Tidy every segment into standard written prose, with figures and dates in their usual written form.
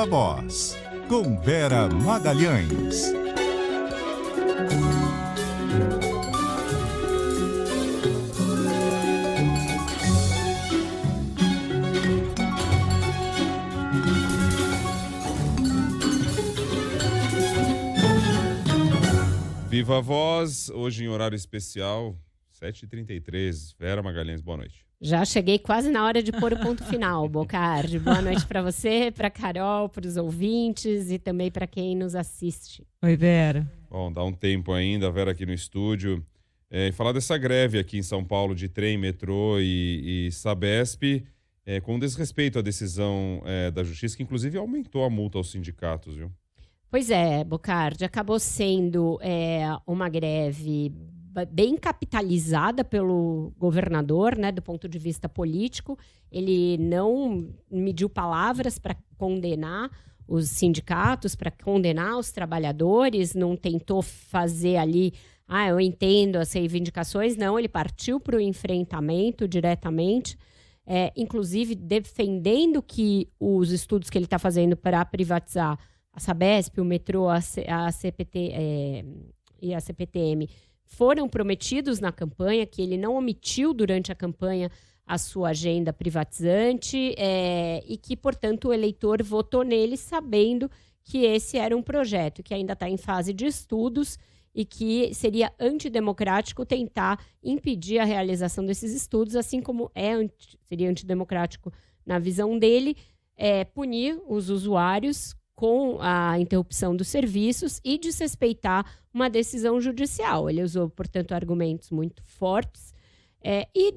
Viva Voz, com Vera Magalhães. Viva Voz, hoje em horário especial, 7h33. Vera Magalhães, boa noite. Já cheguei quase na hora de pôr o ponto final, Bocardi. Boa noite para você, para Carol, para os ouvintes e também para quem nos assiste. Oi, Vera. Bom, dá um tempo ainda, a Vera aqui no estúdio. E falar dessa greve aqui em São Paulo de trem, metrô e Sabesp, com desrespeito à decisão da Justiça, que inclusive aumentou a multa aos sindicatos, viu? Pois é, Bocardi, acabou sendo uma greve bem capitalizada pelo governador, né, do ponto de vista político. Ele não mediu palavras para condenar os sindicatos, para condenar os trabalhadores, não tentou fazer ali, eu entendo as reivindicações, não, ele partiu para o enfrentamento diretamente, inclusive defendendo que os estudos que ele está fazendo para privatizar a Sabesp, o metrô, a CPT e a CPTM foram prometidos na campanha, que ele não omitiu durante a campanha a sua agenda privatizante e que, portanto, o eleitor votou nele sabendo que esse era um projeto que ainda está em fase de estudos e que seria antidemocrático tentar impedir a realização desses estudos, assim como seria antidemocrático na visão dele, punir os usuários com a interrupção dos serviços e desrespeitar uma decisão judicial. Ele usou, portanto, argumentos muito fortes e,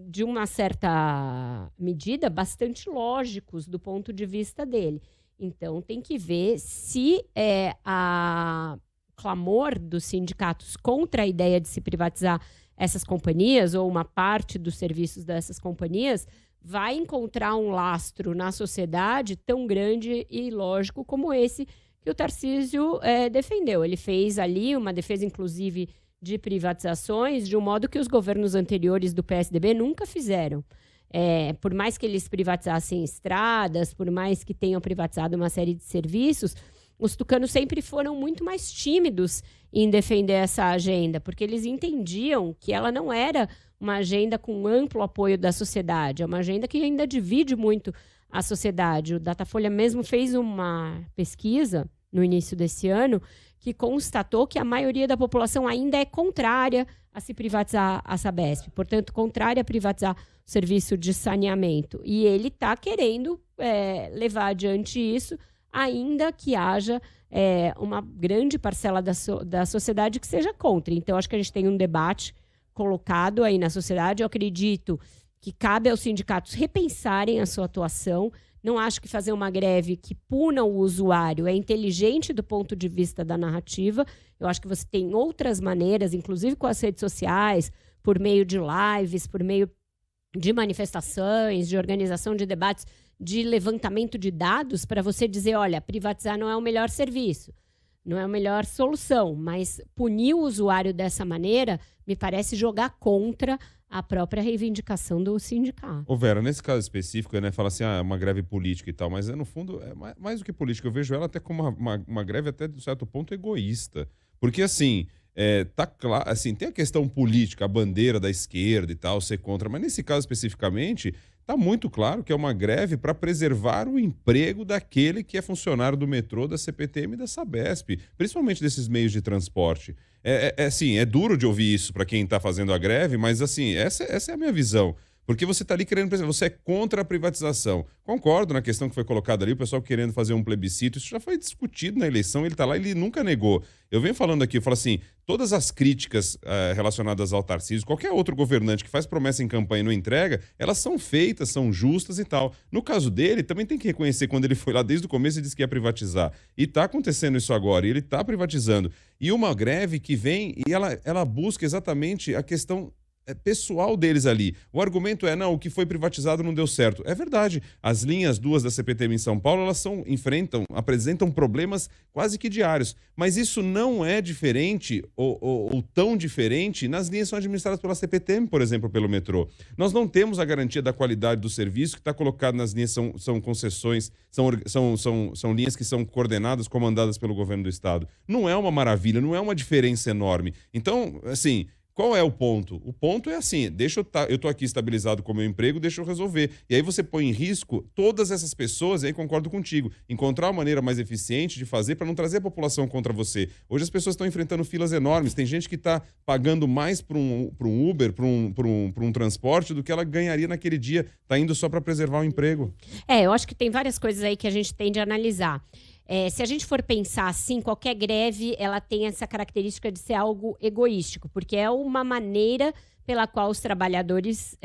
de uma certa medida, bastante lógicos do ponto de vista dele. Então, tem que ver se a clamor dos sindicatos contra a ideia de se privatizar essas companhias ou uma parte dos serviços dessas companhias vai encontrar um lastro na sociedade tão grande e lógico como esse que o Tarcísio defendeu. Ele fez ali uma defesa, inclusive, de privatizações de um modo que os governos anteriores do PSDB nunca fizeram. Por mais que eles privatizassem estradas, por mais que tenham privatizado uma série de serviços, os tucanos sempre foram muito mais tímidos em defender essa agenda, porque eles entendiam que ela não era uma agenda com amplo apoio da sociedade, é uma agenda que ainda divide muito a sociedade. O Datafolha mesmo fez uma pesquisa no início desse ano que constatou que a maioria da população ainda é contrária a se privatizar a Sabesp, portanto, contrária a privatizar o serviço de saneamento. E ele está querendo levar adiante isso, ainda que haja uma grande parcela da sociedade que seja contra. Então, acho que a gente tem um debate colocado aí na sociedade. Eu acredito que cabe aos sindicatos repensarem a sua atuação. Não acho que fazer uma greve que puna o usuário é inteligente do ponto de vista da narrativa. Eu acho que você tem outras maneiras, inclusive com as redes sociais, por meio de lives, por meio de manifestações, de organização de debates, de levantamento de dados para você dizer, olha, privatizar não é o melhor serviço, não é a melhor solução, mas punir o usuário dessa maneira me parece jogar contra a própria reivindicação do sindicato. Ô Vera, nesse caso específico, né, fala assim, é uma greve política e tal, mas no fundo, mais do que política, eu vejo ela até como uma greve até de certo ponto egoísta, porque assim, tá claro, assim, tem a questão política, a bandeira da esquerda e tal, ser contra, mas nesse caso especificamente, está muito claro que é uma greve para preservar o emprego daquele que é funcionário do metrô, da CPTM e da Sabesp, principalmente desses meios de transporte. Assim, é duro de ouvir isso para quem está fazendo a greve, mas assim, essa é a minha visão. Porque você está ali querendo, você é contra a privatização. Concordo na questão que foi colocada ali, o pessoal querendo fazer um plebiscito, isso já foi discutido na eleição, ele está lá, ele nunca negou. Eu venho falando aqui, eu falo assim, todas as críticas relacionadas ao Tarcísio, qualquer outro governante que faz promessa em campanha e não entrega, elas são feitas, são justas e tal. No caso dele, também tem que reconhecer quando ele foi lá desde o começo e disse que ia privatizar. E está acontecendo isso agora, e ele está privatizando. E uma greve que vem e ela busca exatamente a questão pessoal deles ali. O argumento é, não, o que foi privatizado não deu certo. É verdade. As linhas 2 da CPTM em São Paulo, elas apresentam problemas quase que diários. Mas isso não é diferente ou tão diferente nas linhas que são administradas pela CPTM, por exemplo, pelo metrô. Nós não temos a garantia da qualidade do serviço que está colocado nas linhas, são concessões, são linhas que são coordenadas, comandadas pelo governo do estado. Não é uma maravilha, não é uma diferença enorme. Então, assim, qual é o ponto? O ponto é assim, eu estou aqui estabilizado com o meu emprego, deixa eu resolver. E aí você põe em risco todas essas pessoas, e aí concordo contigo, encontrar uma maneira mais eficiente de fazer para não trazer a população contra você. Hoje as pessoas estão enfrentando filas enormes, tem gente que está pagando mais para um Uber, para um transporte, do que ela ganharia naquele dia, está indo só para preservar o emprego. Eu acho que tem várias coisas aí que a gente tem de analisar. Se a gente for pensar assim, qualquer greve ela tem essa característica de ser algo egoístico, porque é uma maneira pela qual os trabalhadores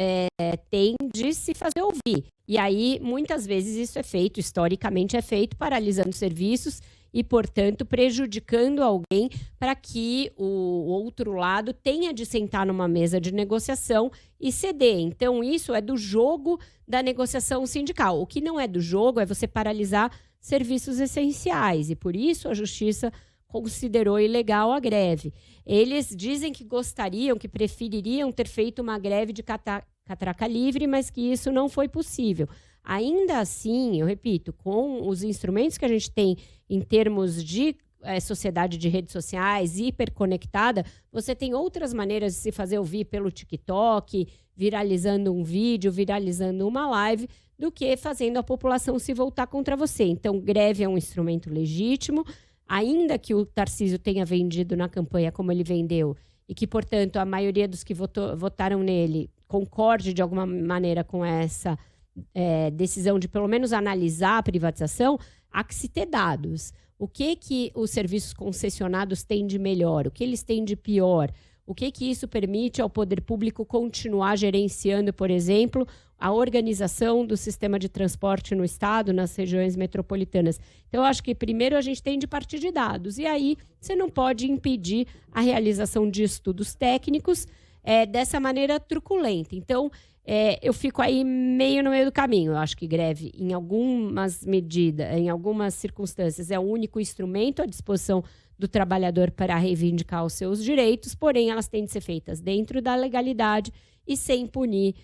têm de se fazer ouvir. E aí, muitas vezes, isso é feito, historicamente é feito, paralisando serviços e, portanto, prejudicando alguém para que o outro lado tenha de sentar numa mesa de negociação e ceder. Então, isso é do jogo da negociação sindical. O que não é do jogo é você paralisar serviços essenciais, e por isso a Justiça considerou ilegal a greve. Eles dizem que gostariam, que prefeririam ter feito uma greve de catraca livre, mas que isso não foi possível. Ainda assim, eu repito, com os instrumentos que a gente tem em termos de sociedade de redes sociais, hiperconectada, você tem outras maneiras de se fazer ouvir pelo TikTok, viralizando um vídeo, viralizando uma live, do que fazendo a população se voltar contra você. Então, greve é um instrumento legítimo, ainda que o Tarcísio tenha vendido na campanha como ele vendeu, e que, portanto, a maioria dos que votaram nele concorde de alguma maneira com essa decisão de pelo menos analisar a privatização, há que se ter dados. O que os serviços concessionados têm de melhor? O que eles têm de pior? O que isso permite ao poder público continuar gerenciando, por exemplo, a organização do sistema de transporte no estado, nas regiões metropolitanas? Então, eu acho que primeiro a gente tem de partir de dados. E aí, você não pode impedir a realização de estudos técnicos dessa maneira truculenta. Então, eu fico aí meio no meio do caminho. Eu acho que greve, em algumas medidas, em algumas circunstâncias, é o único instrumento à disposição do trabalhador para reivindicar os seus direitos, porém elas têm de ser feitas dentro da legalidade e sem punir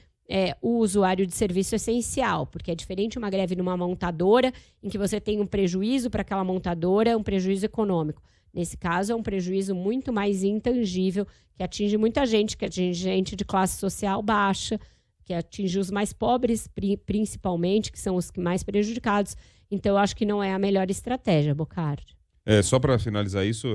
o usuário de serviço essencial, porque é diferente uma greve numa montadora, em que você tem um prejuízo para aquela montadora, um prejuízo econômico. Nesse caso, é um prejuízo muito mais intangível, que atinge muita gente, que atinge gente de classe social baixa, que atinge os mais pobres, principalmente, que são os mais prejudicados. Então, eu acho que não é a melhor estratégia, Bocardi. Só para finalizar isso,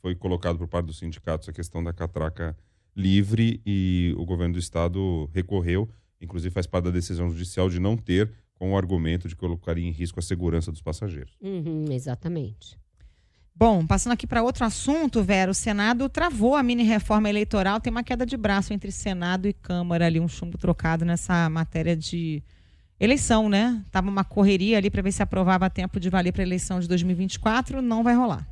foi colocado por parte dos sindicatos a questão da catraca livre e o governo do estado recorreu, inclusive faz parte da decisão judicial de não ter, com o argumento de que colocaria em risco a segurança dos passageiros. Exatamente. Bom, passando aqui para outro assunto, Vera, o Senado travou a mini-reforma eleitoral, tem uma queda de braço entre Senado e Câmara ali, um chumbo trocado nessa matéria de eleição, né? Tava uma correria ali para ver se aprovava a tempo de valer para a eleição de 2024, não vai rolar.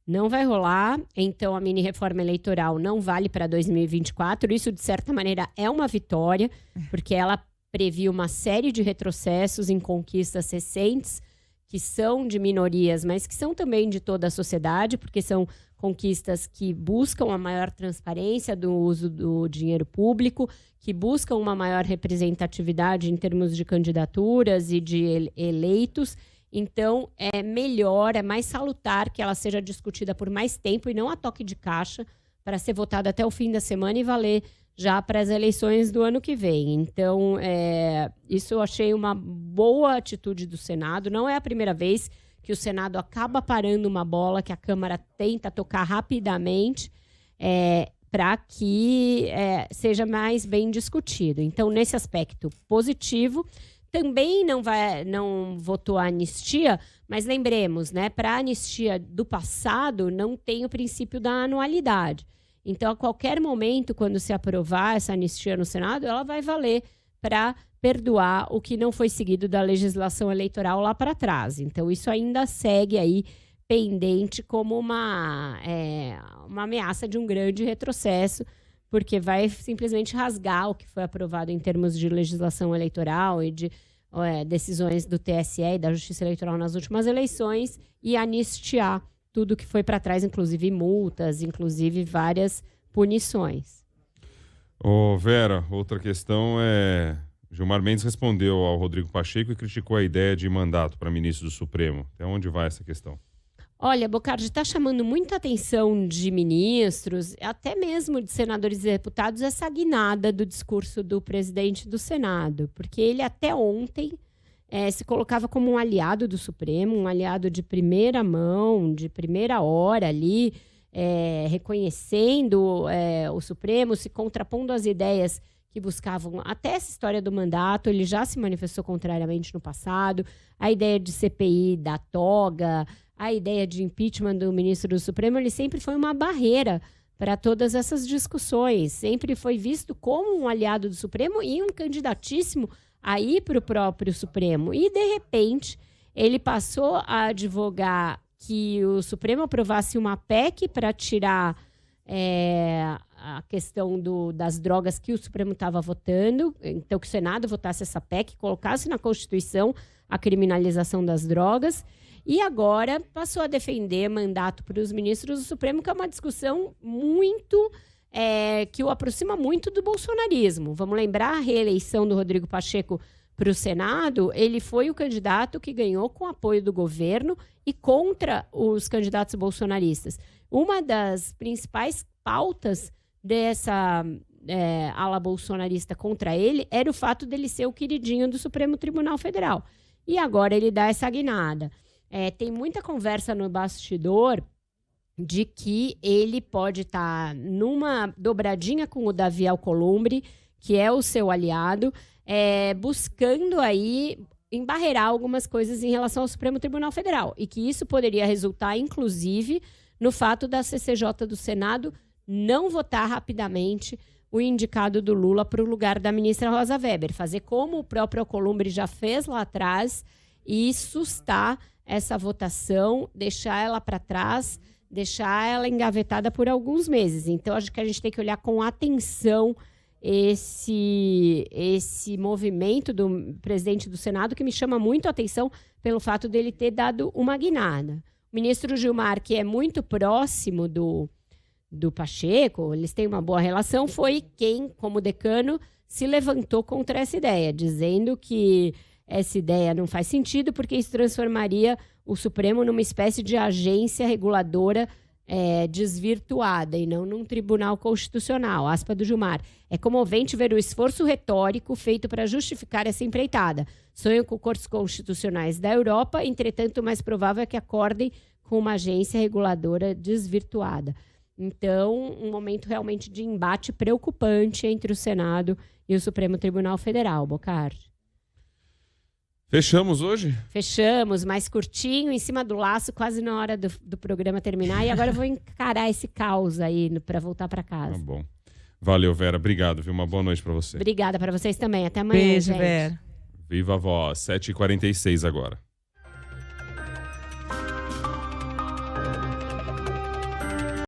Não vai rolar, então a mini-reforma eleitoral não vale para 2024. Isso, de certa maneira, é uma vitória, porque ela previu uma série de retrocessos em conquistas recentes, que são de minorias, mas que são também de toda a sociedade, porque são conquistas que buscam a maior transparência do uso do dinheiro público, que buscam uma maior representatividade em termos de candidaturas e de eleitos. Então, é melhor, é mais salutar que ela seja discutida por mais tempo e não a toque de caixa, para ser votada até o fim da semana e valer já para as eleições do ano que vem. Então, isso eu achei uma boa atitude do Senado. Não é a primeira vez que o Senado acaba parando uma bola que a Câmara tenta tocar rapidamente para que seja mais bem discutido. Então, nesse aspecto positivo, também não votou a anistia, mas lembremos, né, para a anistia do passado não tem o princípio da anualidade. Então, a qualquer momento, quando se aprovar essa anistia no Senado, ela vai valer para perdoar o que não foi seguido da legislação eleitoral lá para trás. Então, isso ainda segue aí pendente como uma ameaça de um grande retrocesso, porque vai simplesmente rasgar o que foi aprovado em termos de legislação eleitoral e de decisões do TSE e da Justiça Eleitoral nas últimas eleições e anistiar tudo que foi para trás, inclusive multas, inclusive várias punições. Ô Vera, outra questão é... Gilmar Mendes respondeu ao Rodrigo Pacheco e criticou a ideia de mandato para ministro do Supremo. Até onde vai essa questão? Olha, Bocardi, está chamando muita atenção de ministros, até mesmo de senadores e deputados, essa guinada do discurso do presidente do Senado, porque ele até ontem se colocava como um aliado do Supremo, um aliado de primeira mão, de primeira hora ali, reconhecendo o Supremo, se contrapondo às ideias que buscavam até essa história do mandato. Ele já se manifestou contrariamente no passado, a ideia de CPI da toga, a ideia de impeachment do ministro do Supremo, ele sempre foi uma barreira para todas essas discussões, sempre foi visto como um aliado do Supremo e um candidatíssimo a ir para o próprio Supremo. E, de repente, ele passou a advogar que o Supremo aprovasse uma PEC para tirar a questão das drogas que o Supremo estava votando, então que o Senado votasse essa PEC, colocasse na Constituição a criminalização das drogas, e agora passou a defender mandato para os ministros do Supremo, que é uma discussão muito... que o aproxima muito do bolsonarismo. Vamos lembrar a reeleição do Rodrigo Pacheco para o Senado, ele foi o candidato que ganhou com apoio do governo e contra os candidatos bolsonaristas. Uma das principais pautas dessa ala bolsonarista contra ele era o fato dele ser o queridinho do Supremo Tribunal Federal. E agora ele dá essa guinada. Tem muita conversa no bastidor de que ele pode estar numa dobradinha com o Davi Alcolumbre, que é o seu aliado, buscando aí embarrear algumas coisas em relação ao Supremo Tribunal Federal. E que isso poderia resultar, inclusive, no fato da CCJ do Senado não votar rapidamente o indicado do Lula para o lugar da ministra Rosa Weber. Fazer como o próprio Alcolumbre já fez lá atrás e sustar essa votação, deixar ela para trás, deixar ela engavetada por alguns meses. Então, acho que a gente tem que olhar com atenção esse movimento do presidente do Senado, que me chama muito a atenção pelo fato dele ter dado uma guinada. O ministro Gilmar, que é muito próximo do Pacheco, eles têm uma boa relação, foi quem, como decano, se levantou contra essa ideia, dizendo que essa ideia não faz sentido porque isso transformaria o Supremo numa espécie de agência reguladora desvirtuada e não num tribunal constitucional. Aspa do Gilmar. É comovente ver o esforço retórico feito para justificar essa empreitada. Sonham com cortes constitucionais da Europa, entretanto, o mais provável é que acordem com uma agência reguladora desvirtuada. Então, um momento realmente de embate preocupante entre o Senado e o Supremo Tribunal Federal, Bocardi. Fechamos hoje? Fechamos, mais curtinho, em cima do laço, quase na hora do programa terminar. E agora eu vou encarar esse caos aí para voltar para casa. Tá bom. Valeu, Vera. Obrigado, viu? Uma boa noite para você. Obrigada para vocês também. Até amanhã, Beijo, gente. Vera. Viva a voz. 7h46 agora.